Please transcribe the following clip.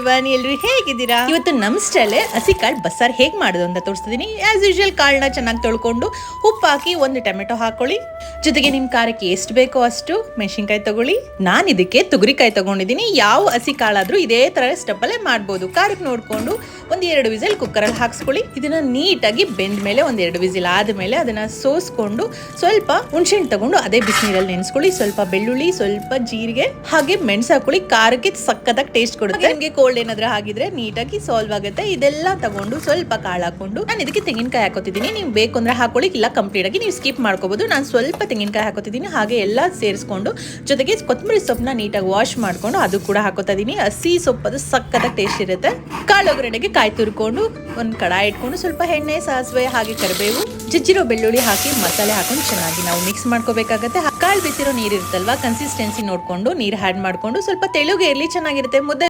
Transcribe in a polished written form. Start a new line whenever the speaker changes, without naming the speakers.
Everyone, ಎಲ್ರು ಹೇಗಿದ್ದೀರಾ? ಇವತ್ತು ನಮ್ ಸ್ಟೈಲೇ ಹಸಿ ಕಾಳು ಬಸ್ಸಾರ್ ಹೇಗ್ ಮಾಡೋದು ಅಂತ ತೋರಿಸ್ತಿದೀನಿ. ಆಸ್ ಯೂಶುವಲ್ ಕಾಳನ್ನ ಚೆನ್ನಾಗಿ ತೊಳ್ಕೊಂಡು ಉಪ್ಪು ಹಾಕಿ ಒಂದು ಟೊಮೆಟೊ ಹಾಕೊಳ್ಳಿ. ಜೊತೆಗೆ ನಿಮ್ ಖಾರಕ್ಕೆ ಎಷ್ಟು ಬೇಕೋ ಅಷ್ಟು ಮೆಣಸಿನ್ಕಾಯಿ ತಗೊಳ್ಳಿ. ನಾನ್ ಇದಕ್ಕೆ ತುಗರಿಕಾಯಿ ತಗೊಂಡಿದ್ದೀನಿ. ಯಾವ ಹಸಿ ಕಾಳಾದ್ರೂ ಇದೇ ತರ ಸ್ಟೆಪ್ ಅಲ್ಲೇ ಮಾಡ್ಬೋದು. ಖಾರಕ್ಕೆ ನೋಡ್ಕೊಂಡು ಒಂದ್ 2 ವಿಸಿಲ್ ಕುಕ್ಕರ್ ಅಲ್ಲಿ ಹಾಕ್ಸ್ಕೊಳ್ಳಿ. ಇದನ್ನ ನೀಟಾಗಿ ಬೆಂದ ಮೇಲೆ ಒಂದ್ 2 ವಿಸಿಲ್ ಆದ್ಮೇಲೆ ಅದನ್ನ ಸೋಸ್ಕೊಂಡು ಸ್ವಲ್ಪ ಹುಣಸೆಹಣ್ಣು ತಗೊಂಡು ಅದೇ ಬಿಸಿನೀರಲ್ಲಿ ನೆನೆಸ್ಕೊಳ್ಳಿ. ಸ್ವಲ್ಪ ಬೆಳ್ಳುಳ್ಳಿ, ಸ್ವಲ್ಪ ಜೀರಿಗೆ ಹಾಗೆ ಮೆಣಸು ಹಾಕೊಳ್ಳಿ. ಖಾರಕ್ಕೆ ಸಕ್ಕತ್ತಾಗಿ ಟೇಸ್ಟ್ ಕೊಡುತ್ತೆ. ನಿಮ್ಗೆ ಕೋಲ್ಡ್ ಏನಾದ್ರೂ ಆಗಿದ್ರೆ ನೀಟಾಗಿ ಸಾಲ್ವ್ ಆಗುತ್ತೆ. ಇದೆಲ್ಲ ತಗೊಂಡು ಸ್ವಲ್ಪ ಕಾಳು ಹಾಕೊಂಡು ನಾನು ಇದಕ್ಕೆ ತೆಂಗಿನಕಾಯಿ ಹಾಕೋತಿದ್ದೀನಿ. ನೀವು ಬೇಕು ಅಂದ್ರೆ ಹಾಕೊಳ್ಳಿ, ಇಲ್ಲ ಕಂಪ್ಲೀಟ್ ಆಗಿ ನೀವು ಸ್ಕಿಪ್ ಮಾಡ್ಕೋಬಹುದು. ನಾನು ಸ್ವಲ್ಪ ತೆಂಗಿನಕಾಯಿ ಹಾಕೋತಿದ್ದೀನಿ. ಹಾಗೆ ಎಲ್ಲ ಸೇರಿಸ್ಕೊಂಡು ಜೊತೆಗೆ ಕೊತ್ತಂಬರಿ ಸೊಪ್ಪನ್ನ ನೀಟಾಗಿ ವಾಶ್ ಮಾಡ್ಕೊಂಡು ಅದು ಕೂಡ ಹಾಕೋತಾ ಇದೀನಿ. ಹಸಿ ಸೊಪ್ಪದು ಸಕ್ಕತ್ತಾಗಿ ಟೇಸ್ಟ್ ಇರುತ್ತೆ. ಕಾಳು ಒಗ್ಗರಣೆಗೆ ಕಾಯಿ ತುರ್ಕೊಂಡು ಒಂದು ಕಡಾಯಿ ಇಟ್ಕೊಂಡು ಸ್ವಲ್ಪ ಎಣ್ಣೆ, ಸಾಸಿವೆ ಹಾಗೆ ಕರಿಬೇವು, ಜಜ್ಜಿರೋ ಬೆಳ್ಳುಳ್ಳಿ ಹಾಕಿ ಮಸಾಲೆ ಹಾಕೊಂಡು ಚೆನ್ನಾಗಿ ನಾವು ಮಿಕ್ಸ್ ಮಾಡ್ಕೋಬೇಕಾಗತ್ತೆ. ಕಾಳು ಬಿಸಿರೋ ನೀರು ಇರುತ್ತಲ್ವಾ, ಕನ್ಸಿಸ್ಟೆನ್ಸಿ ನೋಡ್ಕೊಂಡು ನೀರು ಆ್ಯಡ್ ಮಾಡ್ಕೊಂಡು ಸ್ವಲ್ಪ ತೆಳುಗೆ ಇರಲಿ, ಚೆನ್ನಾಗಿರುತ್ತೆ. ಮುದ್ದೆ